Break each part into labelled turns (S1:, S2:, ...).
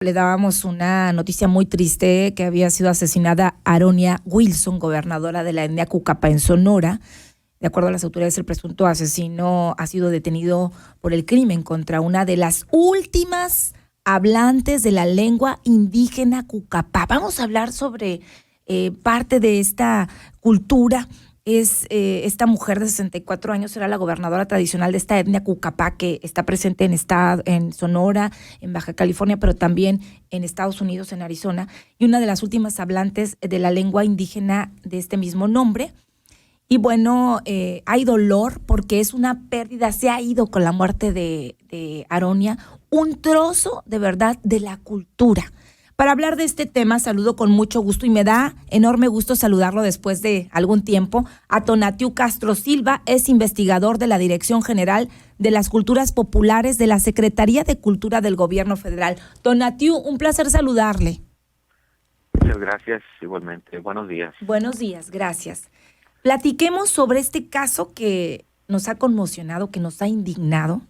S1: Le dábamos una noticia muy triste que había sido asesinada Aronia Wilson, gobernadora de la etnia Cucapá en Sonora. De acuerdo a las autoridades, el presunto asesino ha sido detenido por el crimen contra una de las últimas hablantes de la lengua indígena Cucapá. Vamos a hablar sobre parte de esta cultura. Esta mujer de 64 años será la gobernadora tradicional de esta etnia Cucapá, que está presente en Sonora, en Baja California, pero también en Estados Unidos, en Arizona, y una de las últimas hablantes de la lengua indígena de este mismo nombre. Y bueno, hay dolor porque es una pérdida, se ha ido con la muerte de Aronia, un trozo de verdad de la cultura. Para hablar de este tema, saludo con mucho gusto y me da enorme gusto saludarlo después de algún tiempo a Tonatiuh Castro Silva, es investigador de la Dirección General de las Culturas Populares de la Secretaría de Cultura del Gobierno Federal. Tonatiuh, un placer saludarle.
S2: Muchas gracias, igualmente. Buenos días.
S1: Buenos días, gracias. Platiquemos sobre este caso que nos ha conmocionado, que nos ha indignado,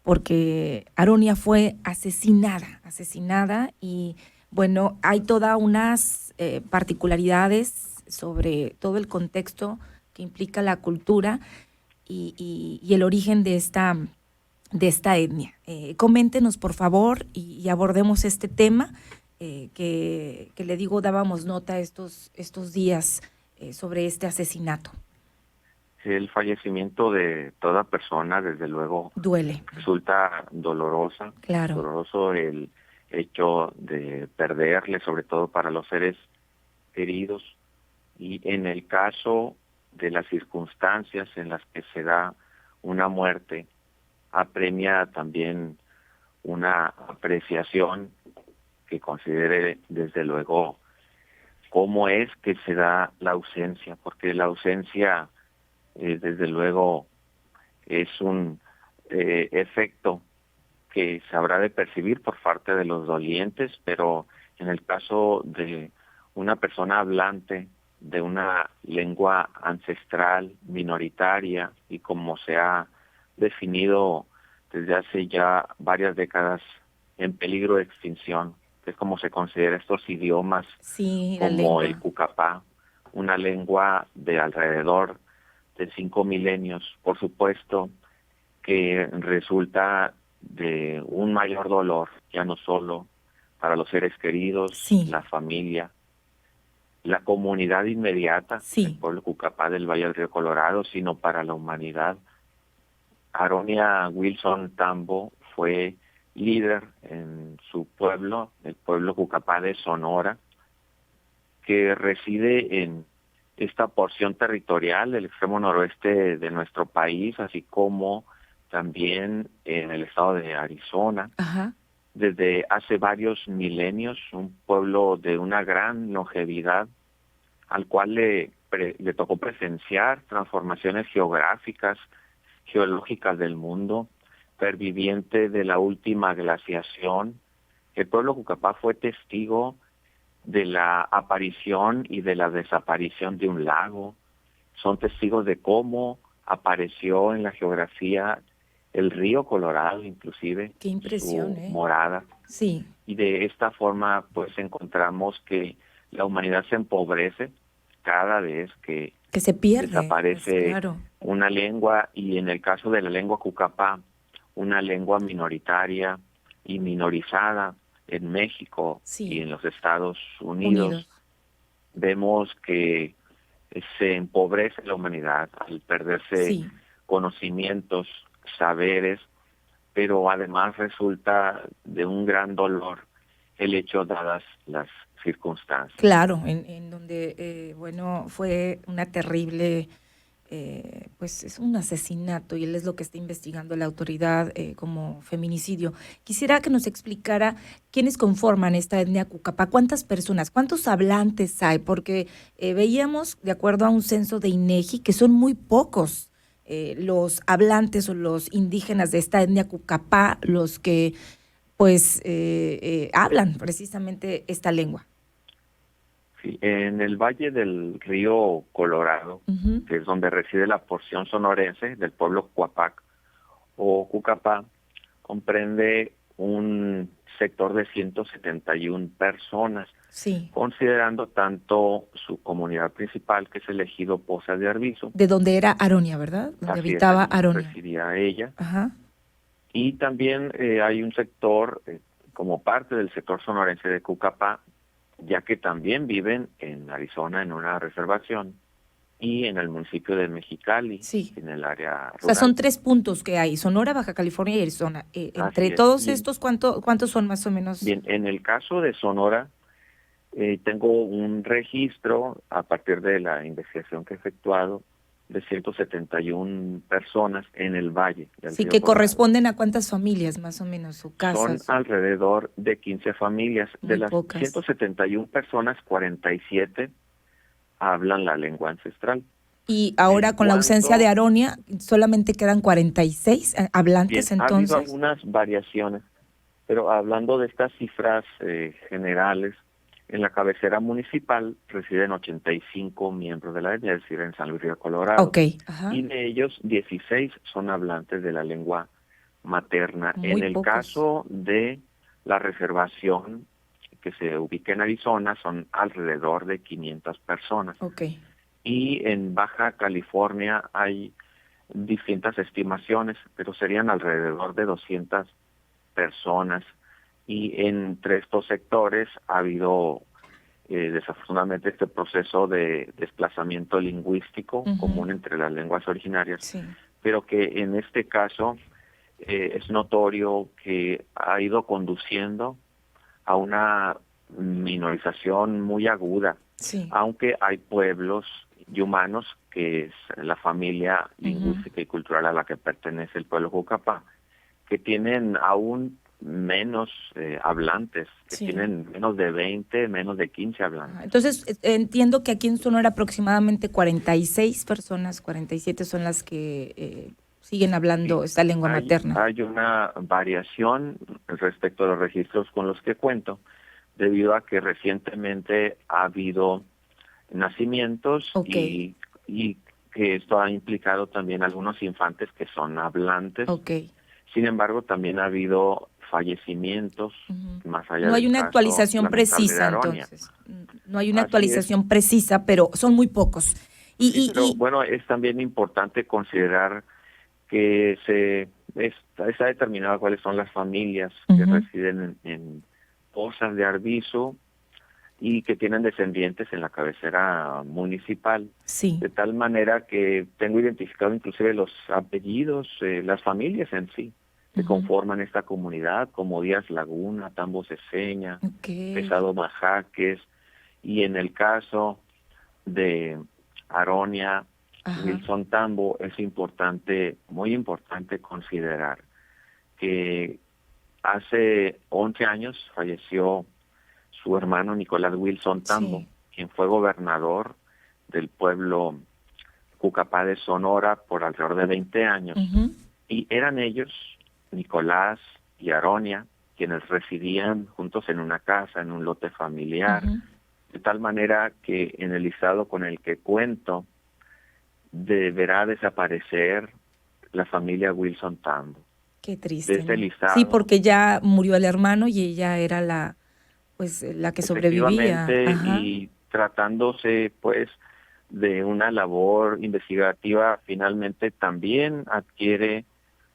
S1: porque Aronia fue asesinada y bueno, hay todas unas particularidades sobre todo el contexto que implica la cultura y el origen de esta etnia. Coméntenos, por favor, y abordemos este tema que le digo, dábamos nota estos días sobre este asesinato.
S2: El fallecimiento de toda persona, desde luego,
S1: Duele.
S2: resulta doloroso.
S1: Claro.
S2: Doloroso el hecho de perderle, sobre todo para los seres queridos. Y en el caso de las circunstancias en las que se da una muerte, apremia también una apreciación que considere, desde luego, cómo es que se da la ausencia, porque la ausencia, desde luego, es un efecto que se habrá de percibir por parte de los dolientes, pero en el caso de una persona hablante de una lengua ancestral, minoritaria, y como se ha definido desde hace ya varias décadas en peligro de extinción, que es como se considera estos idiomas,
S1: sí,
S2: como el Cucapá, una lengua de alrededor de 5 milenios, por supuesto que resulta de un mayor dolor, ya no solo para los seres queridos,
S1: sí,
S2: la familia, la comunidad inmediata,
S1: sí,
S2: el pueblo Cucapá del Valle del Río Colorado, sino para la humanidad. Aronia Wilson Tambo fue líder en su pueblo, el pueblo Cucapá de Sonora, que reside en esta porción territorial del extremo noroeste de nuestro país, así como también en el estado de Arizona.
S1: Ajá.
S2: Desde hace varios milenios, un pueblo de una gran longevidad, al cual le tocó presenciar transformaciones geográficas, geológicas del mundo, perviviente de la última glaciación. El pueblo Cucapá fue testigo de la aparición y de la desaparición de un lago. Son testigos de cómo apareció en la geografía el río Colorado, inclusive.
S1: Qué impresión,
S2: su morada.
S1: Sí.
S2: Y de esta forma, pues, encontramos que la humanidad se empobrece cada vez que
S1: se pierde,
S2: desaparece,
S1: pues, claro,
S2: una lengua, y en el caso de la lengua Cucapá, una lengua minoritaria y minorizada en México
S1: sí,
S2: y en los Estados Unidos. Vemos que se empobrece la humanidad al perderse
S1: sí,
S2: conocimientos, saberes, pero además resulta de un gran dolor el hecho, dadas las circunstancias.
S1: Claro, en donde, bueno, fue una terrible, pues es un asesinato y él es lo que está investigando la autoridad como feminicidio. Quisiera que nos explicara quiénes conforman esta etnia Cucapá, cuántas personas, cuántos hablantes hay, porque veíamos, de acuerdo a un censo de INEGI, que son muy pocos los hablantes o los indígenas de esta etnia Cucapá, los que pues hablan precisamente esta lengua.
S2: Sí, en el Valle del Río Colorado, que es donde reside la porción sonorense del pueblo Cuapac o Cucapá, comprende un sector de 171 personas,
S1: Sí.
S2: considerando tanto su comunidad principal, que es el ejido Pozas de Arvizu.
S1: De donde era Aronia, ¿verdad? Donde
S2: Así es,
S1: habitaba
S2: allí
S1: Aronia.
S2: residía ella.
S1: Ajá.
S2: Y también hay un sector, como parte del sector sonorense de Cucapá, ya que también viven en Arizona en una reservación y en el municipio de Mexicali,
S1: Sí.
S2: en el área
S1: O sea,
S2: rural.
S1: son 3 puntos que hay: Sonora, Baja California y Arizona. Entre
S2: Así es.
S1: todos
S2: Y
S1: estos, ¿cuántos son más o menos?
S2: bien, en el caso de Sonora, tengo un registro a partir de la investigación que he efectuado de 171 personas en el Valle del
S1: Sí,
S2: Río
S1: que
S2: Colorado.
S1: corresponden a cuántas familias más o menos, o
S2: Son
S1: casas.
S2: alrededor de 15 familias. De
S1: Muy
S2: las
S1: pocas.
S2: 171 personas, 47 hablan la lengua ancestral.
S1: Y ahora,
S2: En
S1: con la ausencia de
S2: cuanto,
S1: Aronia, solamente quedan 46
S2: bien,
S1: hablantes
S2: ha habido
S1: entonces.
S2: algunas variaciones, pero hablando de estas cifras generales, en la cabecera municipal residen 85 miembros de la etnia, es decir, en San Luis Río Colorado,
S1: Ok, ajá.
S2: y de ellos 16 son hablantes de la lengua materna.
S1: Muy
S2: En el
S1: pocos.
S2: caso de la reservación que se ubica en Arizona, son alrededor de 500 personas.
S1: Ok.
S2: Y en Baja California hay distintas estimaciones, pero serían alrededor de 200 personas. Y entre estos sectores ha habido desafortunadamente este proceso de desplazamiento lingüístico común entre las lenguas originarias,
S1: Sí.
S2: pero que en este caso es notorio que ha ido conduciendo a una minorización muy aguda,
S1: Sí.
S2: aunque hay pueblos y humanos, que es la familia lingüística y cultural a la que pertenece el pueblo Jucapá, que tienen aún menos hablantes, que
S1: Sí.
S2: tienen menos de 20, menos de 15 hablantes.
S1: Entonces, entiendo que aquí en Sonora aproximadamente 46 personas, 47 son las que siguen hablando
S2: Sí,
S1: esta lengua materna.
S2: hay una variación respecto a los registros con los que cuento, debido a que recientemente ha habido nacimientos
S1: Ok.
S2: y que esto ha implicado también algunos infantes que son hablantes.
S1: Ok.
S2: Sin embargo, también ha habido fallecimientos, más allá
S1: No hay
S2: del
S1: una
S2: caso
S1: actualización
S2: lamentable de
S1: precisa,
S2: Aronia.
S1: entonces. No hay una
S2: Así es.
S1: actualización precisa, pero son muy pocos.
S2: Sí, pero bueno, es también importante considerar que está determinado cuáles son las familias que residen en Pozas de Arvizu y que tienen descendientes en la cabecera municipal.
S1: Sí.
S2: De tal manera que tengo identificado inclusive los apellidos, las familias en sí, que conforman esta comunidad, como Díaz Laguna, Tambo Ceseña, Pesado Majaques, y en el caso de Aronia, Wilson Tambo, es importante, muy importante considerar que hace 11 años falleció su hermano Nicolás Wilson Tambo,
S1: Sí.
S2: quien fue gobernador del pueblo Cucapá de Sonora por alrededor de 20 años. Y eran ellos, Nicolás y Aronia, quienes residían juntos en una casa, en un lote familiar, de tal manera que en el listado con el que cuento deberá desaparecer la familia Wilson Tambo.
S1: Qué triste,
S2: De ese
S1: ¿no?
S2: listado,
S1: Sí, porque ya murió el hermano y ella era la que sobrevivía.
S2: efectivamente,
S1: Ajá.
S2: y tratándose pues de una labor investigativa, finalmente también adquiere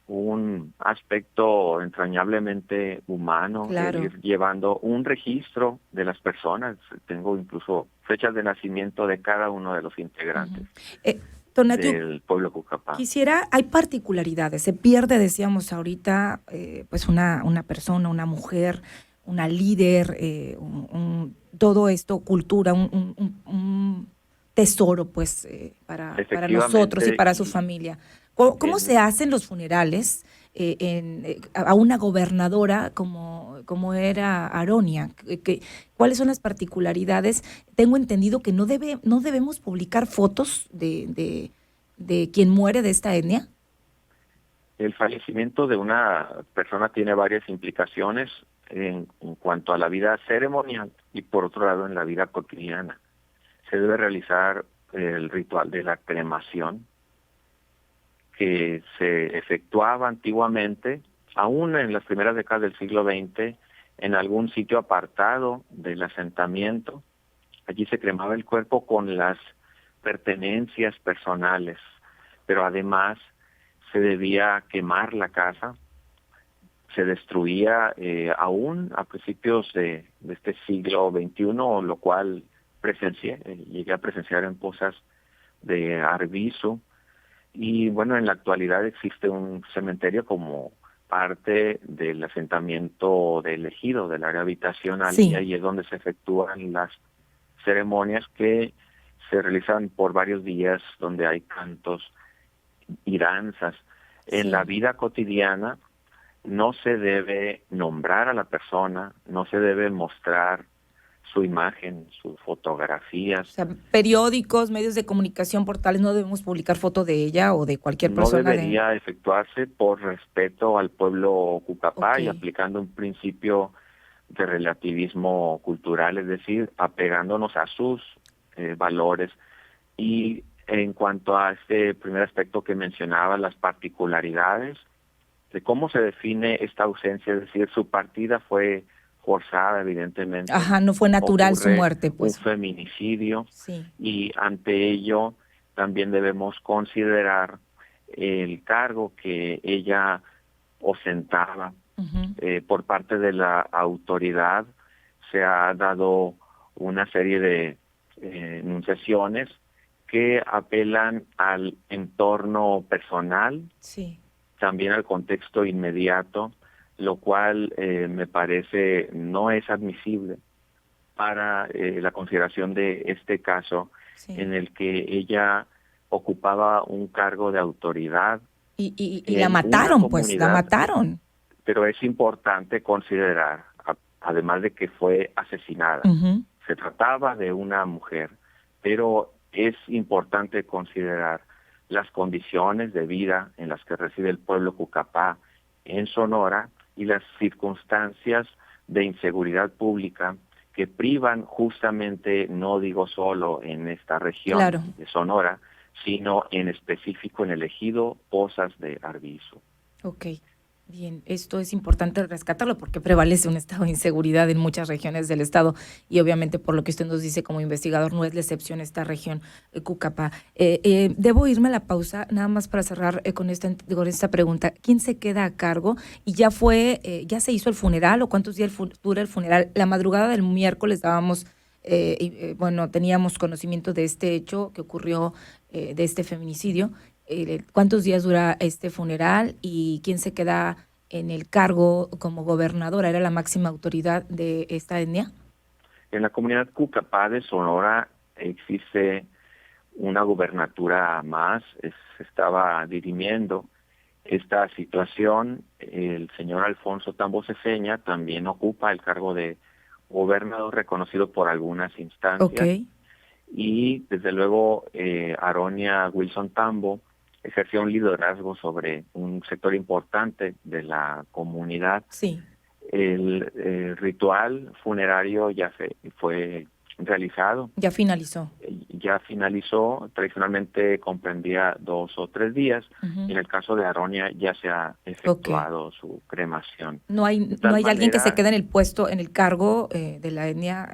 S2: un aspecto entrañablemente humano, el
S1: Claro.
S2: ir llevando un registro de las personas. Tengo incluso fechas de nacimiento de cada uno de los integrantes
S1: Tonatiuh,
S2: del pueblo Cucapá.
S1: hay particularidades, se pierde, decíamos ahorita, pues una persona, una mujer, una líder, todo esto, cultura, un tesoro, pues, para nosotros y
S2: Efectivamente,
S1: para su
S2: y
S1: familia. ¿Cómo se
S2: en,
S1: hacen los funerales a una gobernadora como era Aronia? ¿Cuáles son las particularidades? Tengo entendido que no debemos publicar fotos de quien muere de esta etnia.
S2: el fallecimiento de una persona tiene varias implicaciones en cuanto a la vida ceremonial y por otro lado en la vida cotidiana. Se debe realizar el ritual de la cremación, que se efectuaba antiguamente aún en las primeras décadas del siglo XX, en algún sitio apartado del asentamiento, allí se cremaba el cuerpo con las pertenencias personales, pero además se debía quemar la casa. Se destruía aún a principios de este siglo XXI, lo cual llegué a presenciar en Pozas de Arvizu. Y bueno, en la actualidad existe un cementerio como parte del asentamiento del ejido, del área habitacional,
S1: Sí.
S2: y ahí es donde se efectúan las ceremonias que se realizan por varios días, donde hay cantos y danzas. En la vida cotidiana no se debe nombrar a la persona, no se debe mostrar su imagen, sus fotografías.
S1: O sea, periódicos, medios de comunicación, portales, no debemos publicar foto de ella o de cualquier
S2: No
S1: persona.
S2: debería efectuarse por respeto al pueblo Cucapá y
S1: Ok.
S2: aplicando un principio de relativismo cultural, es decir, apegándonos a sus valores. Y en cuanto a este primer aspecto que mencionaba, las particularidades de cómo se define esta ausencia, es decir, su partida fue forzada, evidentemente.
S1: Ajá, no fue natural su
S2: Ocurre
S1: muerte,
S2: un
S1: pues.
S2: feminicidio
S1: Sí.
S2: y ante ello también debemos considerar el cargo que ella ostentaba. Por parte de la autoridad se ha dado una serie de enunciaciones que apelan al entorno personal,
S1: Sí.
S2: también al contexto inmediato, lo cual me parece no es admisible para la consideración de este caso,
S1: Sí.
S2: en el que ella ocupaba un cargo de autoridad
S1: Y la
S2: en una
S1: mataron, pues, la
S2: comunidad.
S1: mataron.
S2: Pero es importante considerar, además de que fue asesinada, se trataba de una mujer, pero es importante considerar las condiciones de vida en las que reside el pueblo Cucapá en Sonora y las circunstancias de inseguridad pública que privan justamente, no digo solo en esta región
S1: Claro.
S2: de Sonora, sino en específico en el ejido Pozas de Arvizu.
S1: Ok. Bien, esto es importante rescatarlo porque prevalece un estado de inseguridad en muchas regiones del estado y obviamente por lo que usted nos dice como investigador no es la excepción esta región, Cucapá. Debo irme a la pausa nada más para cerrar con esta pregunta. ¿Quién se queda a cargo? ¿Y ya se hizo el funeral o cuántos días dura el funeral? La madrugada del miércoles teníamos conocimiento de este hecho que ocurrió, de este feminicidio. ¿Cuántos días dura este funeral y quién se queda en el cargo como gobernadora? ¿Era la máxima autoridad de esta etnia?
S2: En la comunidad Cucapá de Sonora existe una gubernatura más, se estaba dirimiendo esta situación. El señor Alfonso Tambo Ceseña también ocupa el cargo de gobernador reconocido por algunas instancias.
S1: Okay.
S2: Y desde luego Aronia Wilson Tambo ejerció un liderazgo sobre un sector importante de la comunidad.
S1: Sí.
S2: El ritual funerario ya fue realizado.
S1: Ya finalizó.
S2: Ya finalizó, tradicionalmente comprendía 2 o 3 días. En el caso de Aronia ya se ha efectuado su cremación.
S1: No hay alguien que se quede en el puesto, en el cargo de la etnia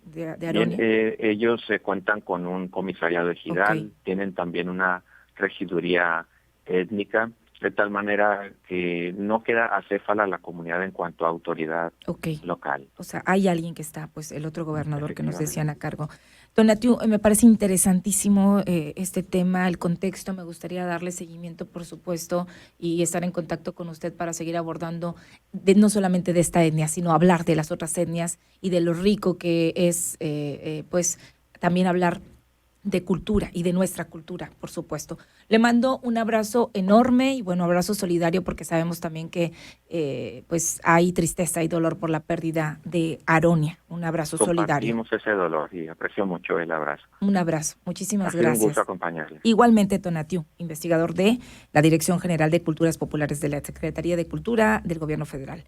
S1: de Aronia.
S2: Bien, ellos se cuentan con un comisariado ejidal, tienen también una regiduría étnica, de tal manera que no queda acéfala la comunidad en cuanto a autoridad local.
S1: O sea, hay alguien que está, pues el otro gobernador que nos decían a cargo. Tonatiuh, me parece interesantísimo este tema, el contexto. Me gustaría darle seguimiento, por supuesto, y estar en contacto con usted para seguir abordando no solamente de esta etnia, sino hablar de las otras etnias y de lo rico que es, pues, también hablar de cultura y de nuestra cultura, por supuesto. Le mando un abrazo enorme y bueno, abrazo solidario porque sabemos también que pues hay tristeza y dolor por la pérdida de Aronia. Un abrazo solidario.
S2: Compartimos ese dolor y aprecio mucho el abrazo.
S1: Un abrazo. Muchísimas
S2: gracias. Ha sido un gusto acompañarles.
S1: Igualmente, Tonatiuh, investigador de la Dirección General de Culturas Populares de la Secretaría de Cultura del Gobierno Federal.